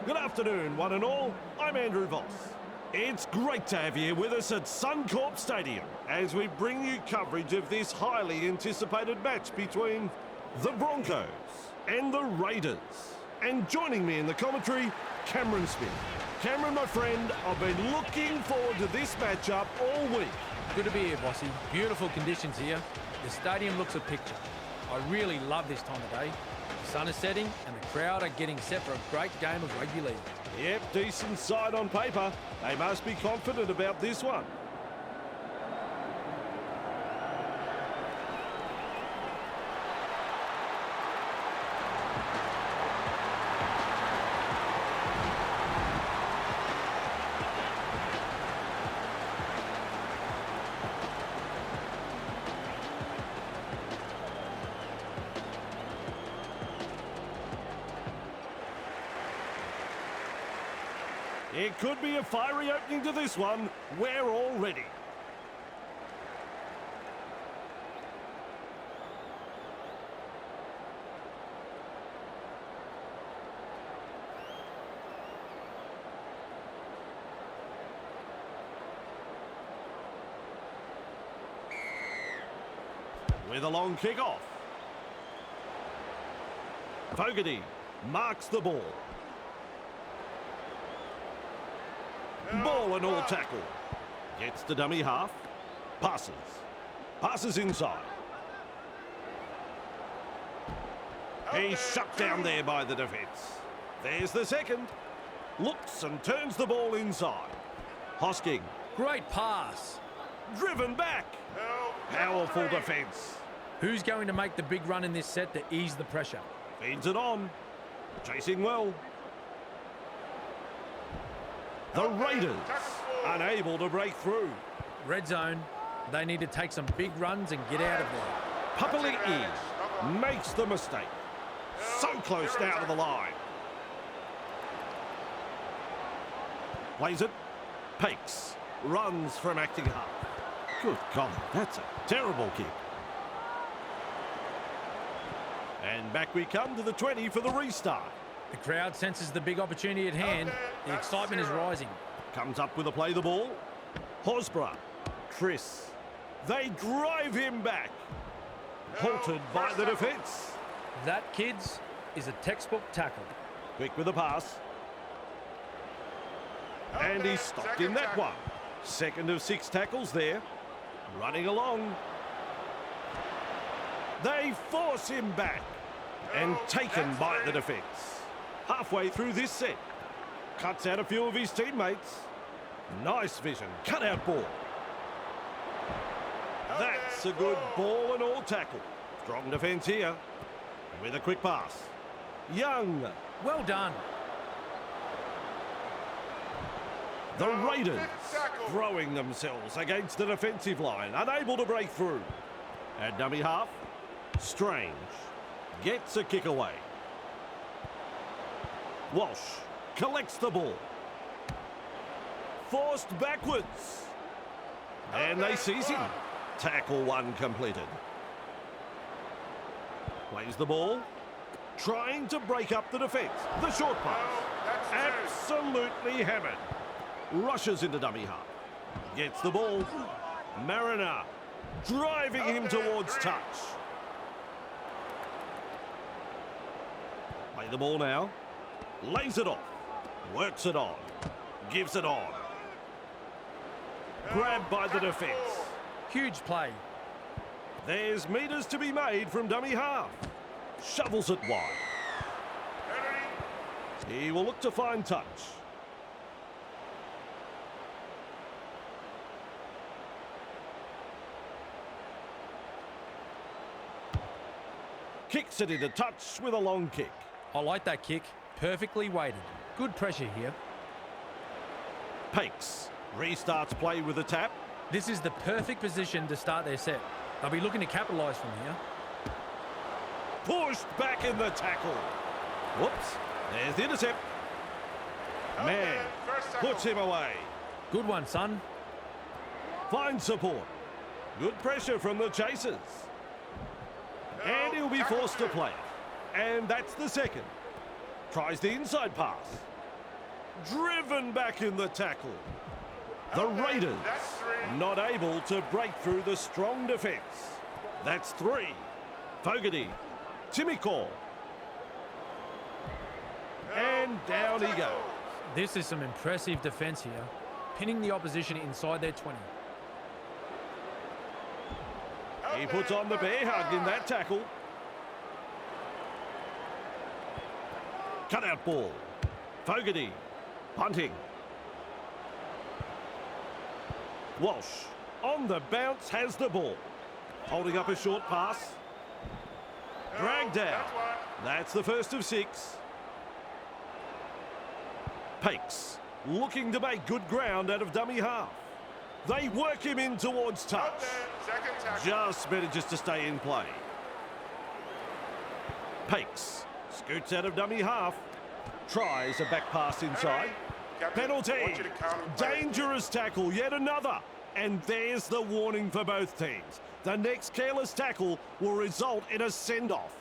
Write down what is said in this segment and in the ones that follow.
Good afternoon, one and all. I'm Andrew Voss. It's great to have you here with us at Suncorp Stadium as we bring you coverage of this highly anticipated match between the Broncos and the Raiders. And joining me in the commentary, Cameron Smith. Cameron, my friend, I've been looking forward to this matchup all week. Good to be here, Bossy. Beautiful conditions here. The stadium looks a picture. I really love this time of day. The sun is setting and the crowd are getting set for a great game of rugby league. Yep, decent side on paper. They must be confident about this one. It could be a fiery opening to this one. We're all ready. With a long kick-off. Fogarty marks the ball. Ball and all tackle. Gets the dummy half. Passes. Passes inside. He's shut down there by the defence. There's the second. Looks and turns the ball inside. Hosking. Great pass. Driven back. Powerful defence. Who's going to make the big run in this set to ease the pressure? Feeds it on. Chasing well. The Raiders unable to break through. Red zone. They need to take some big runs and get out of there. Papali'i makes the mistake. So close now to the line. Plays it. Pakes. Runs from acting half. Good golly, that's a terrible kick. And back we come to the 20 for the restart. The crowd senses the big opportunity at hand. The excitement is rising. Comes up with a play the ball. Horsburgh. Chris. They drive him back. Halted by the defence. That, kids, is a textbook tackle. Quick with the pass. And he's stopped in that one. Second of 6 tackles there. Running along. They force him back. And taken by the defence. Halfway through this set. Cuts out a few of his teammates. Nice vision. Cut out ball. That's a good ball and all tackle. Strong defence here. With a quick pass. Young. Well done. The Raiders throwing themselves against the defensive line. Unable to break through. At dummy half. Strange. Gets a kick away. Walsh collects the ball. Forced backwards. And they seize him. Tackle 1 completed. Plays the ball. Trying to break up the defence. The short pass. Absolutely hammered. Rushes into dummy half. Gets the ball. Mariner driving him towards touch. Play the ball now. Lays it off. Works it on. Gives it on. Grabbed by the defence. Huge play. There's metres to be made from dummy half. Shovels it wide. He will look to find touch. Kicks it into touch with a long kick. I like that kick. Perfectly weighted. Good pressure here. Pakes restarts play with a tap. This is the perfect position to start their set. They'll be looking to capitalise from here. Pushed back in the tackle. Whoops. There's the intercept. Man puts him away. Good one, son. Finds support. Good pressure from the chasers. And he'll be forced to play it. And that's the second. Tries the inside pass. Driven back in the tackle. The Raiders not able to break through the strong defence. That's 3. Fogarty. Timiko. And down he goes. This is some impressive defence here, pinning the opposition inside their 20. He puts on the bear hug in that tackle. Cut out ball. Fogarty. Punting. Walsh on the bounce has the ball. Holding up a short pass. Dragged down. That's the first of 6. Pakes looking to make good ground out of dummy half. They work him in towards touch. Just manages to stay in play. Pakes scoots out of dummy half. Tries a back pass inside. Penalty. Dangerous tackle, yet another. And there's the warning for both teams. The next careless tackle will result in a send-off.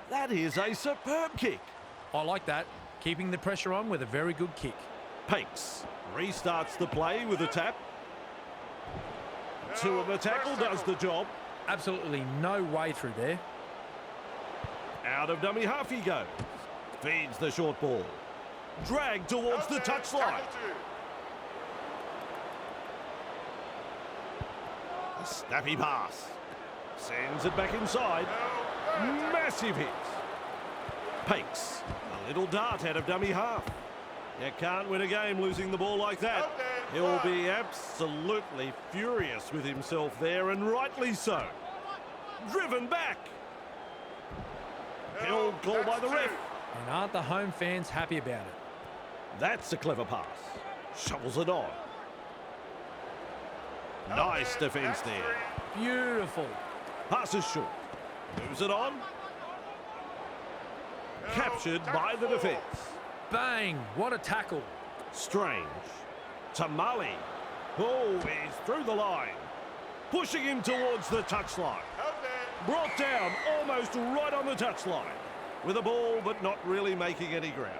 That is a superb kick. I like that, keeping the pressure on with a very good kick. Pakes restarts the play with a tap. 2 on the tackle does the job. Absolutely no way through there. Out of dummy half he goes. Feeds the short ball. Dragged towards the touchline. A snappy pass. Sends it back inside. Massive hit. Pakes a little dart out of dummy half. You can't win a game losing the ball like that. He'll be absolutely furious with himself there, and rightly so. Driven back. Held call by the ref. And aren't the home fans happy about it? That's a clever pass. Shovels it on. Nice defence there. Beautiful. Passes short. Moves it on. Captured by the defence. Bang! What a tackle. Strange. Tamale. Oh, he's through the line. Pushing him towards the touchline. Brought down almost right on the touchline. With a ball, but not really making any ground.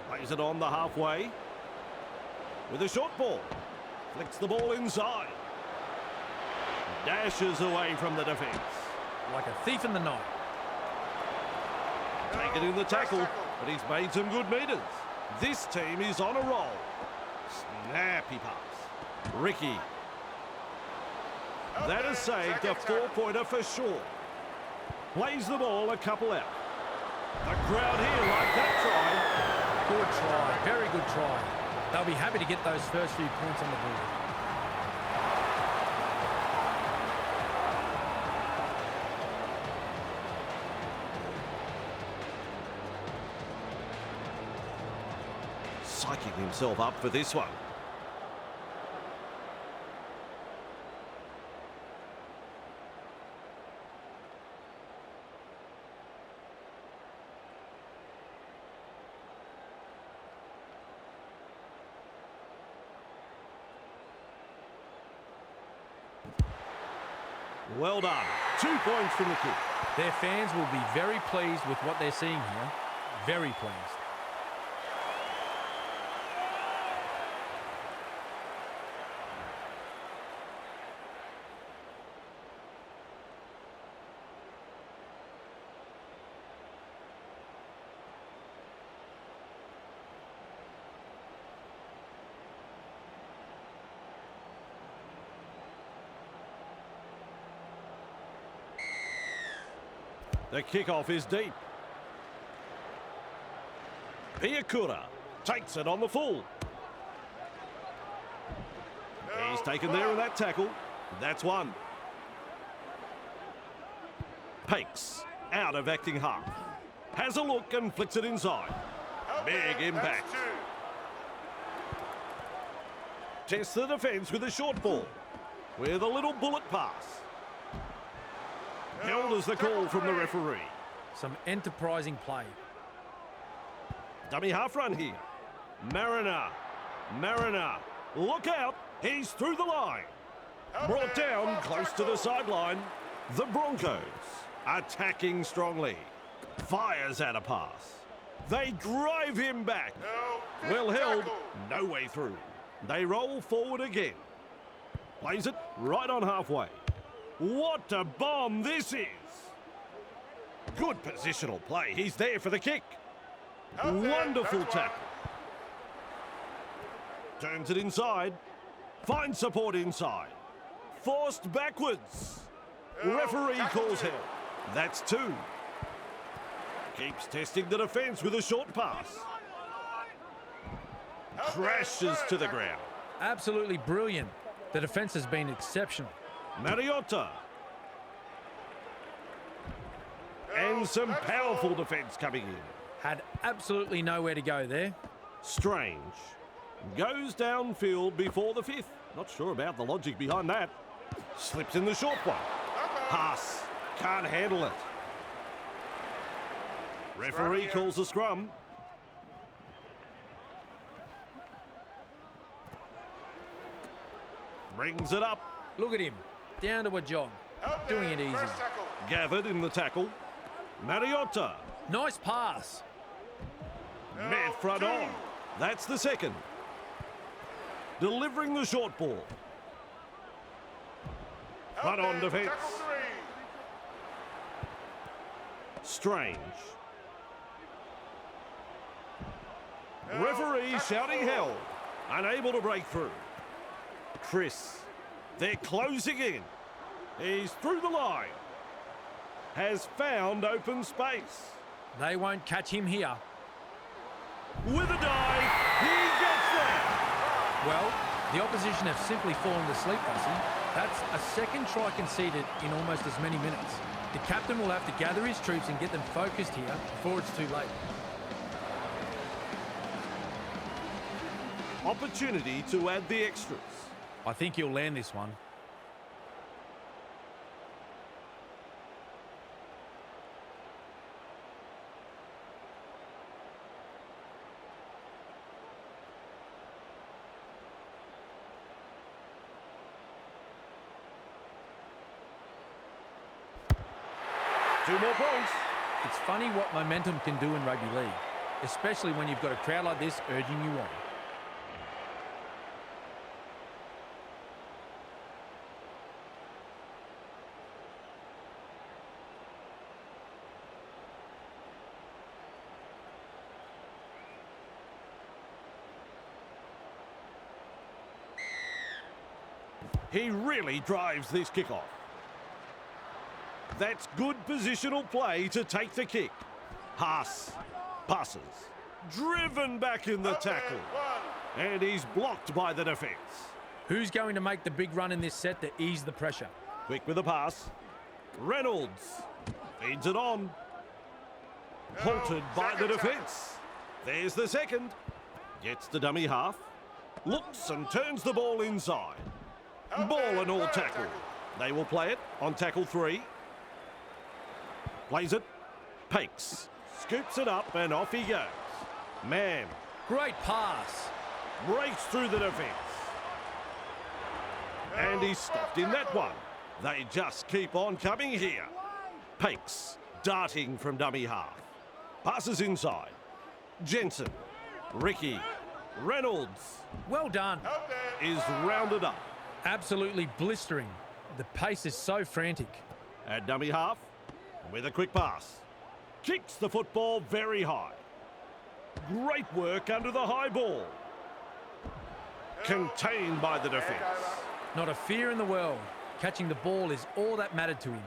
Plays it on the halfway. With a short ball. Flicks the ball inside. Dashes away from the defence. Like a thief in the night. Taken in the tackle, but he's made some good metres. This team is on a roll. Snappy pass. Ricky. That has saved a 4-pointer for sure. Plays the ball a couple out. The crowd here like that try. Good try. Very good try. They'll be happy to get those first few points on the board. Psyching himself up for this one. Well done. 2 points from the kick. Their fans will be very pleased with what they're seeing here. Very pleased. The kickoff is deep. Piakura takes it on the full. He's taken there in that tackle. That's 1. Pakes out of acting half. Has a look and flicks it inside. Big impact. Tests the defence with a short ball. With a little bullet pass. Held as the call from the referee. Some enterprising play. Dummy half run here. Mariner. Look out. He's through the line. Brought down close to the sideline. The Broncos Attacking strongly. Fires out a pass. They drive him back. Well held. No way through. They roll forward again. Plays it right on halfway. What a bomb this is. Good positional play. He's there for the kick. Wonderful tackle. Turns it inside. Finds support inside. Forced backwards. Referee calls hell. That's 2. Keeps testing the defence with a short pass. Crashes to the ground. Absolutely brilliant. The defence has been exceptional. Mariota. And some powerful defence coming in. Had absolutely nowhere to go there. Strange. Goes downfield before the 5th. Not sure about the logic behind that. Slips in the short one. Pass. Can't handle it. Referee calls a scrum. Brings it up. Look at him. Down to a jog. Doing it easy. Gathered in the tackle. Mariota. Nice pass. Met front on. That's the 2nd. Delivering the short ball. Front on defence. Strange. Referee shouting hell. Unable to break through. Chris. They're closing in. He's through the line. Has found open space. They won't catch him here. With a dive, he gets there. Well, the opposition have simply fallen asleep, Bossy. That's a 2nd try conceded in almost as many minutes. The captain will have to gather his troops and get them focused here before it's too late. Opportunity to add the extras. I think he'll land this one. Two more points. It's funny what momentum can do in rugby league, especially when you've got a crowd like this urging you on. He really drives this kickoff. That's good positional play to take the kick. Haas passes. Driven back in the tackle. And he's blocked by the defence. Who's going to make the big run in this set to ease the pressure? Quick with the pass. Reynolds feeds it on. Halted by the defence. There's the 2nd. Gets the dummy half. Looks and turns the ball inside. Ball and all tackle. They will play it on tackle 3. Plays it. Pakes. Scoops it up and off he goes. Man. Great pass. Breaks through the defence. And he's stopped in that one. They just keep on coming here. Pakes. Darting from dummy half. Passes inside. Jensen. Ricky. Reynolds. Well done. Is rounded up. Absolutely blistering. The pace is so frantic. At dummy half. With a quick pass. Kicks the football very high. Great work under the high ball. Contained by the defence. Not a fear in the world. Catching the ball is all that mattered to him.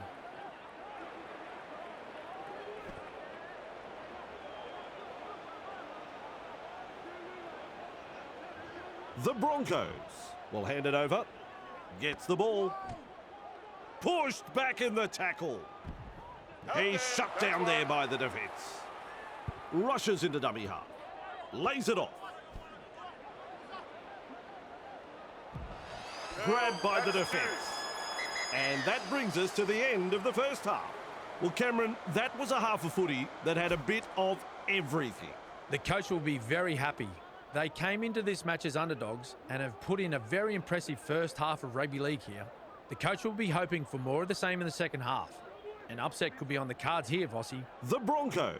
The Broncos will hand it over. Gets the ball. Pushed back in the tackle. He's shut down there by the defence. Rushes into dummy half. Lays it off. Grabbed by the defence. And that brings us to the end of the first half. Well, Cameron, that was a half of footy that had a bit of everything. The coach will be very happy. They came into this match as underdogs and have put in a very impressive first half of rugby league here. The coach will be hoping for more of the same in the second half. An upset could be on the cards here, Vossi. The Broncos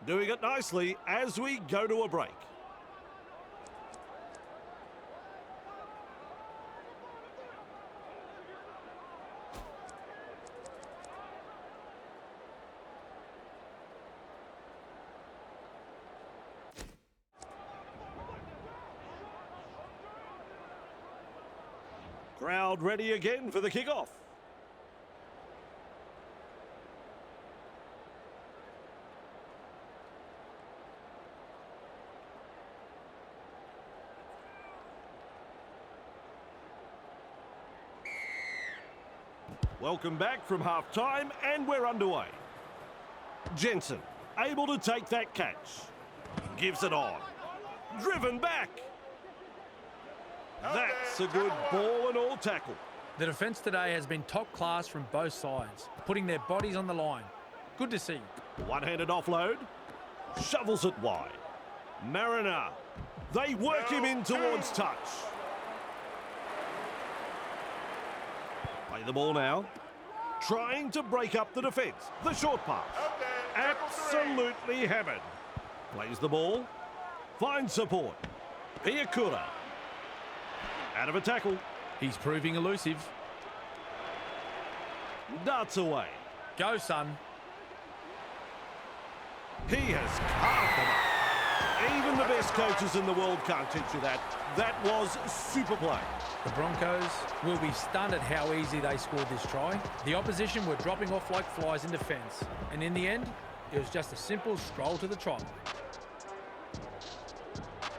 doing it nicely as we go to a break. Crowd ready again for the kickoff. Welcome back from half-time, and we're underway. Jensen, able to take that catch. Gives it on. Driven back. That's a good ball and all tackle. The defence today has been top class from both sides, putting their bodies on the line. Good to see. One-handed offload. Shovels it wide. Mariner. They work him in towards touch. Play the ball now. Trying to break up the defence. The short pass. Absolutely hammered. Plays the ball. Finds support. Piakura. Out of a tackle. He's proving elusive. Darts away. Go, son. He has carved them up. Even the best coaches in the world can't teach you that. That was super play. The Broncos will be stunned at how easy they scored this try. The opposition were dropping off like flies in defence. And in the end, it was just a simple stroll to the try line.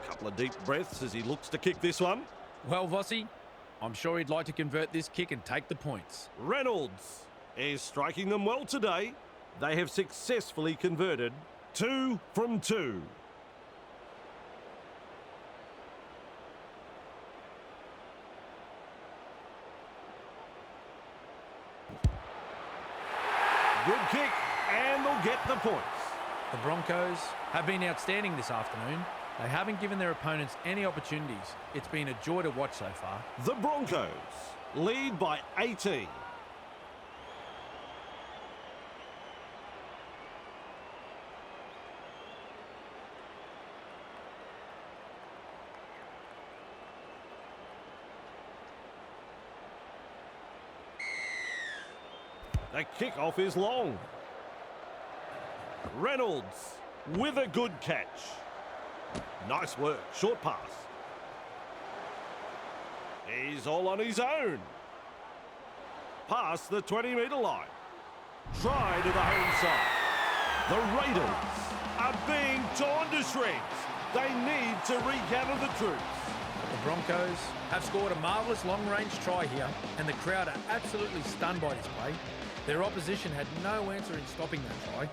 Couple of deep breaths as he looks to kick this one. Well, Vossi, I'm sure he'd like to convert this kick and take the points. Reynolds is striking them well today. They have successfully converted 2 from 2. Good kick, and they'll get the points. The Broncos have been outstanding this afternoon. They haven't given their opponents any opportunities. It's been a joy to watch so far. The Broncos lead by 18. The kickoff is long. Reynolds with a good catch. Nice work. Short pass. He's all on his own. Past the 20-metre line. Try to the home side. The Raiders are being torn to shreds. They need to regather the troops. The Broncos have scored a marvellous long-range try here, and the crowd are absolutely stunned by this play. Their opposition had no answer in stopping that try.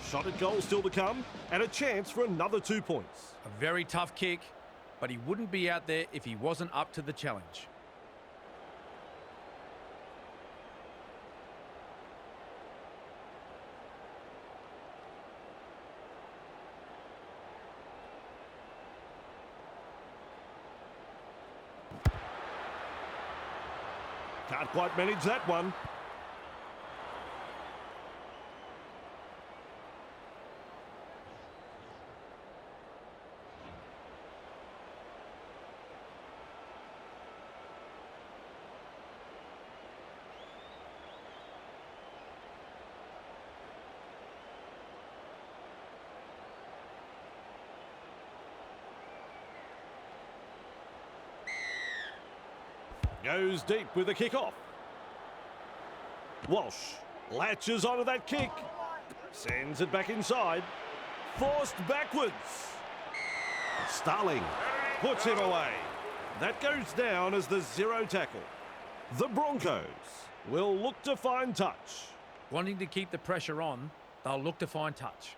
Shot at goal still to come, and a chance for another 2 points. A very tough kick, but he wouldn't be out there if he wasn't up to the challenge. Can't quite manage that one. Goes deep with the kickoff. Walsh latches onto that kick. Sends it back inside. Forced backwards. Starling puts him away. That goes down as the 0 tackle. The Broncos will look to find touch. Wanting to keep the pressure on, they'll look to find touch.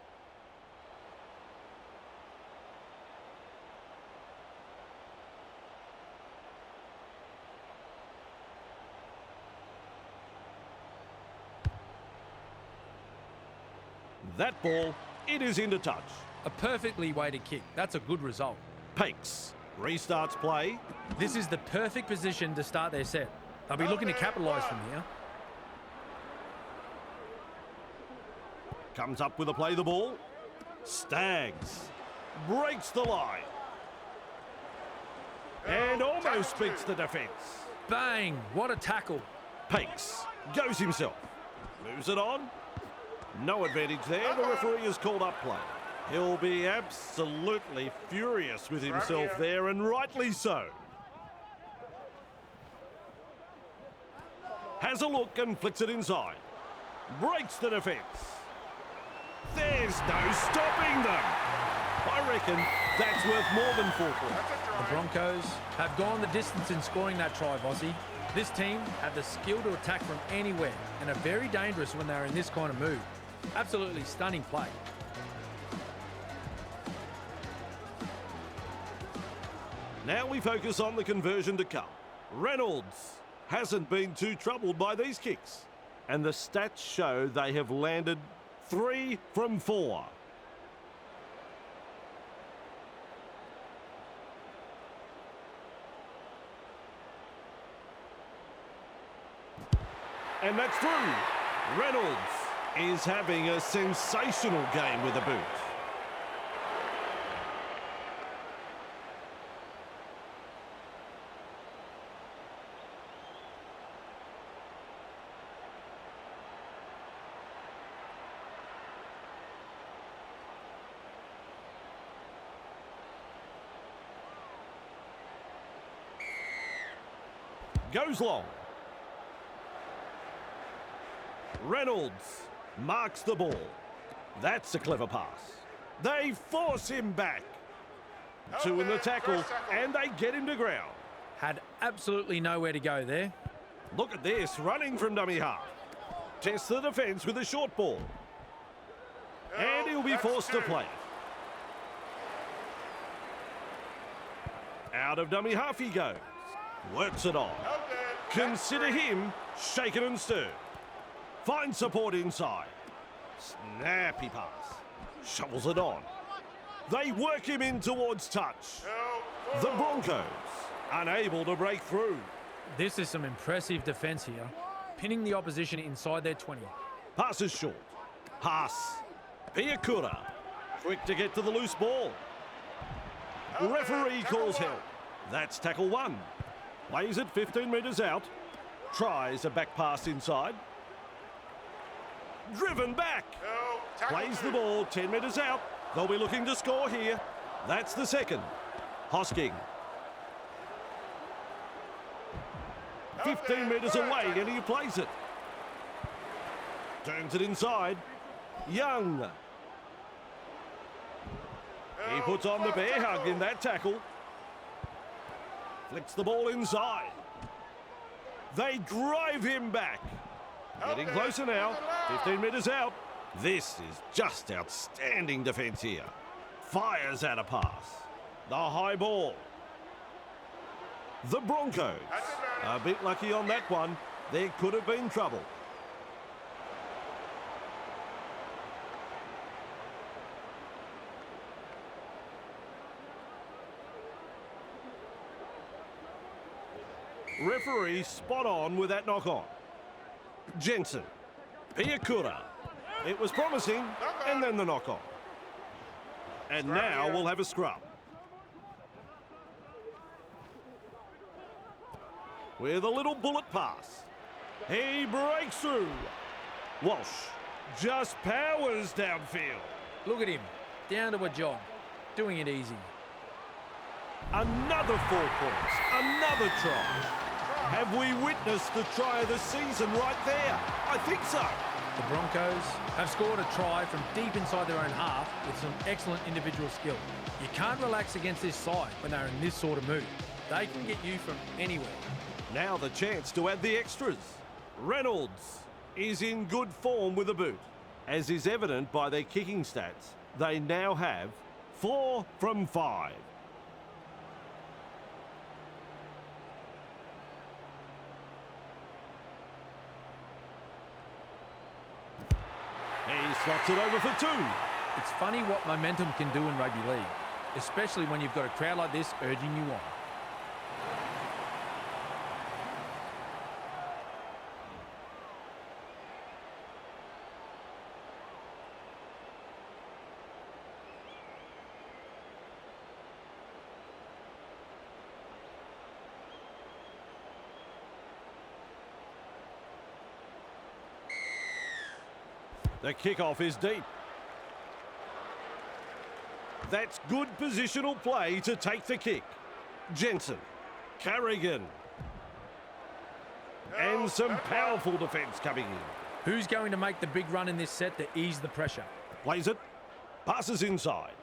That ball, it is into touch. A perfectly weighted kick. That's a good result. Pakes restarts play. This is the perfect position to start their set. They'll be looking to capitalise from here. Comes up with a play the ball. Stags. Breaks the line. And almost beats the defence. Bang! What a tackle. Pakes. Goes himself. Moves it on. No advantage there. The referee has called up play. He'll be absolutely furious with himself there, and rightly so. Has a look and flicks it inside. Breaks the defence. There's no stopping them. I reckon that's worth more than 4 points. The Broncos have gone the distance in scoring that try, Vossi. This team have the skill to attack from anywhere and are very dangerous when they're in this kind of mood. Absolutely stunning play. Now we focus on the conversion to come. Reynolds hasn't been too troubled by these kicks. And the stats show they have landed 3 from 4. And that's through. Reynolds is having a sensational game with the boot. Goes long. Reynolds marks the ball. That's a clever pass. They force him back. 2 in the tackle, and they get him to ground. Had absolutely nowhere to go there. Look at this, running from dummy half. Tests the defence with a short ball. And he'll be forced to play it. Out of dummy half he goes. Works it on. Consider him shaken and stirred. Finds support inside. Snappy pass. Shovels it on. They work him in towards touch. The Broncos unable to break through. This is some impressive defence here. Pinning the opposition inside their 20. Pass is short. Pass. Piakura. Quick to get to the loose ball. Referee calls help. That's tackle 1. Plays it 15 metres out. Tries a back pass inside. Driven back. Plays the ball 10 metres out. They'll be looking to score here. That's the second. Hosking. 15 metres away and he plays it. Turns it inside. Young. He puts on the bear hug in that tackle. Flicks the ball inside. They drive him back. Getting closer now. 15 metres out. This is just outstanding defence here. Fires out a pass. The high ball. The Broncos. A bit lucky on that one. There could have been trouble. Referee spot on with that knock on. Jensen. Piakura. It was promising, and then the knock on. And now we'll have a scrum. With a little bullet pass. He breaks through. Walsh just powers downfield. Look at him. Down to a jog. Doing it easy. Another 4 points. Another try. Have we witnessed the try of the season right there? I think so. The Broncos have scored a try from deep inside their own half with some excellent individual skill. You can't relax against this side when they're in this sort of mood. They can get you from anywhere. Now the chance to add the extras. Reynolds is in good form with a boot. As is evident by their kicking stats, they now have 4 from 5. He slots it over for 2. It's funny what momentum can do in rugby league, especially when you've got a crowd like this urging you on. The kickoff is deep. That's good positional play to take the kick. Jensen. Carrigan. And some powerful defence coming in. Who's going to make the big run in this set to ease the pressure? Plays it. Passes inside.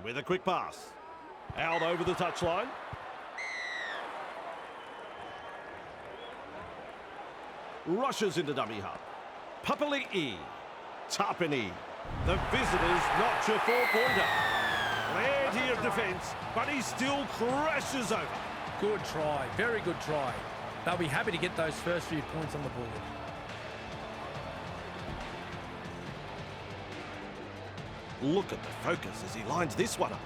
With a quick pass. Out over the touchline. Rushes into dummy half. Papali'i. Tapani. The visitors notch a 4-pointer. Plenty of defence, but he still crashes over. Good try, very good try. They'll be happy to get those first few points on the board. Look at the focus as he lines this one up.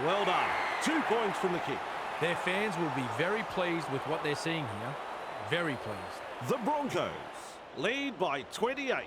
Well done. 2 points from the kick. Their fans will be very pleased with what they're seeing here. Very pleased. The Broncos lead by 28.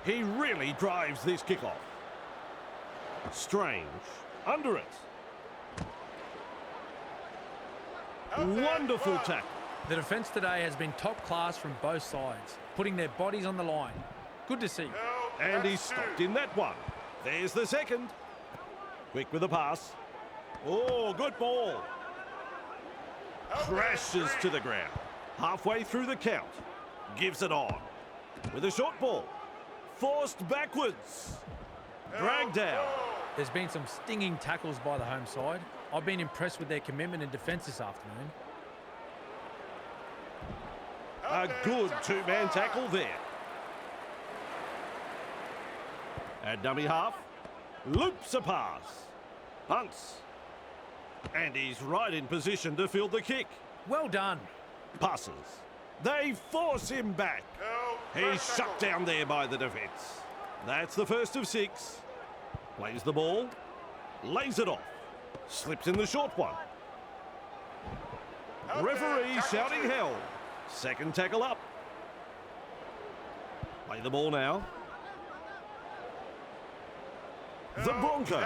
He really drives this kickoff. Strange. Under it. Wonderful tackle. The defence today has been top class from both sides, putting their bodies on the line. Good to see. And he's stopped in that one. There's the second. Quick with the pass. Oh, good ball. Crashes to the ground. Halfway through the count. Gives it on. With a short ball. Forced backwards. Dragged down. There's been some stinging tackles by the home side. I've been impressed with their commitment in defence this afternoon. A good two-man tackle there. At dummy half. Loops a pass. Punts. And he's right in position to field the kick. Well done. Passes. They force him back. He's shut down there by the defence. That's the first of 6. Plays the ball. Lays it off. Slips in the short one. Referee shouting hell. Second tackle up. Play the ball now. The Broncos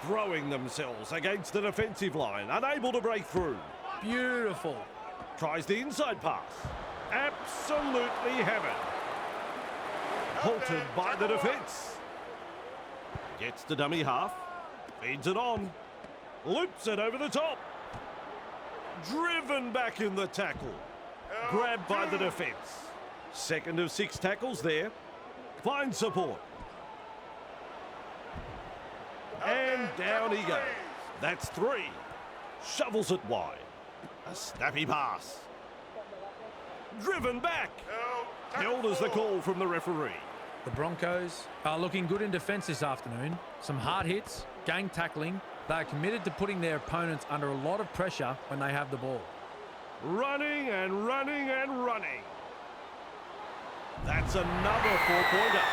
throwing themselves against the defensive line, unable to break through. Beautiful. Tries the inside pass. Absolutely hammered. Halted by the defence. Gets the dummy half. Feeds it on. Loops it over the top. Driven back in the tackle. Grabbed by the defence. Second of 6 tackles there. Finds support. And down he goes. That's 3. Shovels it wide. A snappy pass. Driven back. Held as the call from the referee. The Broncos are looking good in defence this afternoon. Some hard hits, gang tackling. They are committed to putting their opponents under a lot of pressure when they have the ball. Running and running and running. That's another 4-pointer.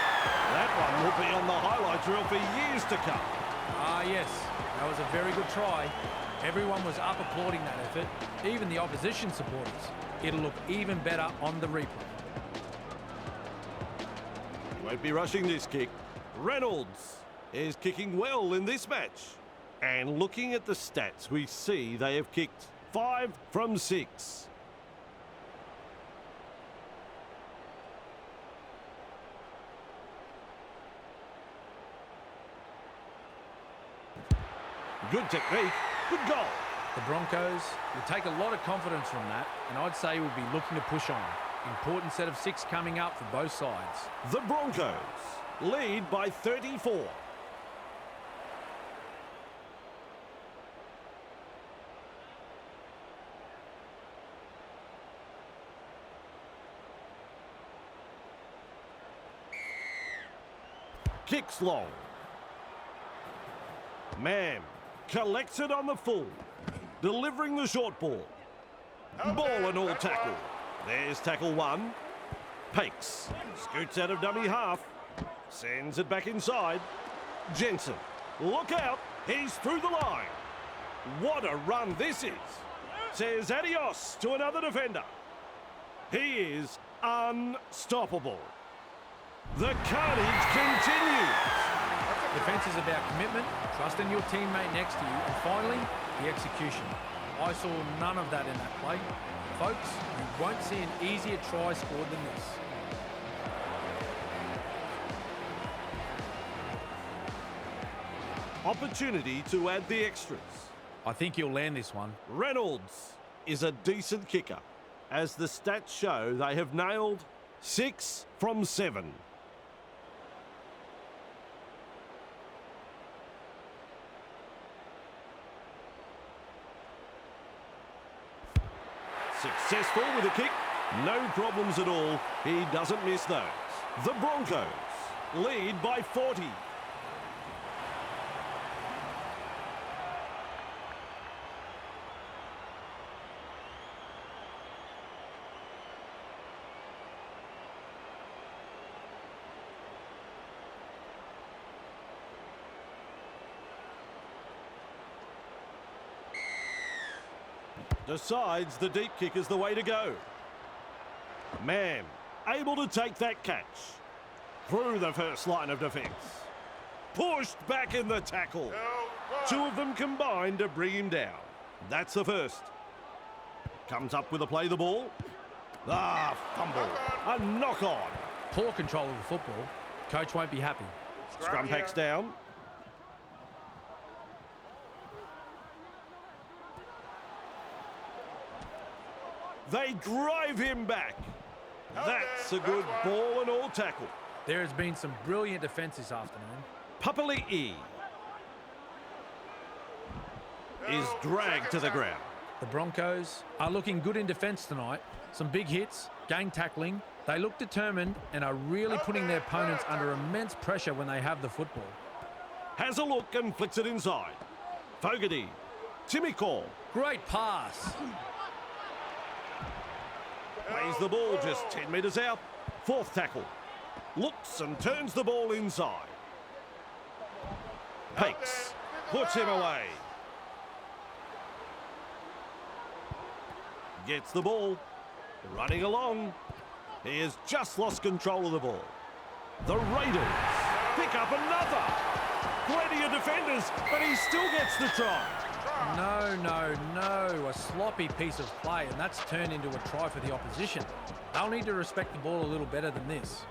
That one will be on the highlight reel for years to come. Ah, yes. That was a very good try. Everyone was up applauding that effort, even the opposition supporters. It'll look even better on the replay. Won't be rushing this kick. Reynolds is kicking well in this match. And looking at the stats, we see they have kicked 5 from 6. Good technique. Good goal. The Broncos will take a lot of confidence from that, and I'd say we'll be looking to push on. Important set of 6 coming up for both sides. The Broncos lead by 34. Kicks long. Mam collects it on the full. delivering the short ball. Ball and all tackle. There's tackle one. Pakes. Scoots out of dummy half. Sends it back inside. Jensen. Look out. He's through the line. What a run this is. Says adios to another defender. He is unstoppable. The carnage continues. Defence is about commitment, trusting your teammate next to you, and finally, the execution. I saw none of that in that play. Folks, you won't see an easier try scored than this. Opportunity to add the extras. I think you'll land this one. Reynolds is a decent kicker. As the stats show, they have nailed 6 from 7. Successful with a kick. No problems at all. He doesn't miss those. The Broncos lead by 40. Decides the deep kick is the way to go. Mann able to take that catch. Through the first line of defence. Pushed back in the tackle. 2 of them combined to bring him down. That's the first. Comes up with a play the ball. Fumble. A knock on. Poor control of the football. Coach won't be happy. Scrum packs down. They drive him back. That's a good ball and all tackle. There has been some brilliant defence this afternoon. Papali'i is dragged to the ground. The Broncos are looking good in defence tonight. Some big hits, gang tackling. They look determined and are really putting their opponents under immense pressure when they have the football. Has a look and flicks it inside. Fogarty. Timmy-Call. Great pass. Plays the ball just 10 metres out. 4th tackle. Looks and turns the ball inside. Pakes. Puts him away. Gets the ball. Running along. He has just lost control of the ball. The Raiders pick up another. Plenty of defenders, but he still gets the try. No. A sloppy piece of play, and that's turned into a try for the opposition. They'll need to respect the ball a little better than this.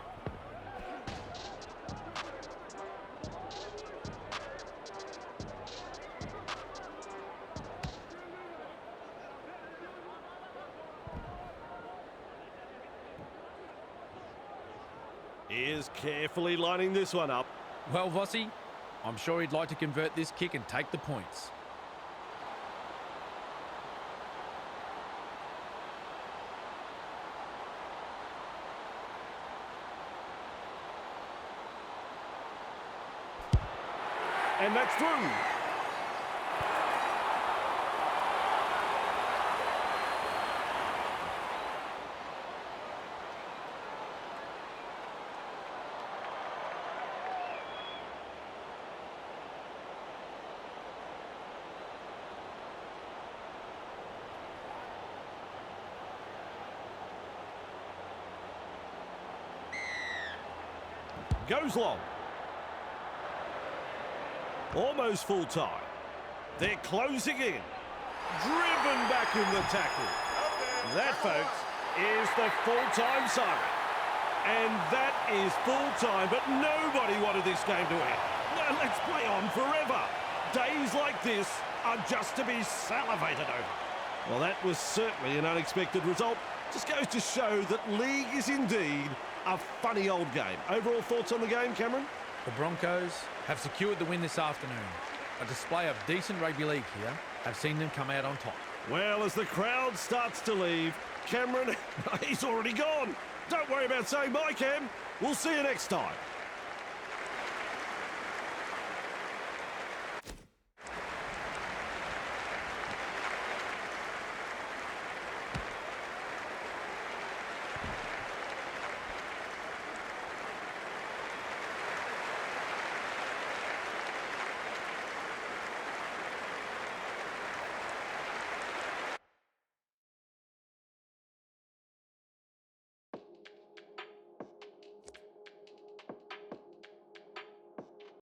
He is carefully lining this one up. Well, Vossi, I'm sure he'd like to convert this kick and take the points. And that's through. Goes long. Almost full time. They're closing in. Driven back in the tackle. That, folks, is the full-time siren. And that is full-time, but nobody wanted this game to end. Now let's play on forever. Days like this are just to be salivated over. Well, that was certainly an unexpected result. Just goes to show that league is indeed a funny old game. Overall thoughts on the game, Cameron? The Broncos have secured the win this afternoon. A display of decent rugby league here have seen them come out on top. Well, as the crowd starts to leave, Cameron, he's already gone. Don't worry about saying bye, Cam. We'll see you next time.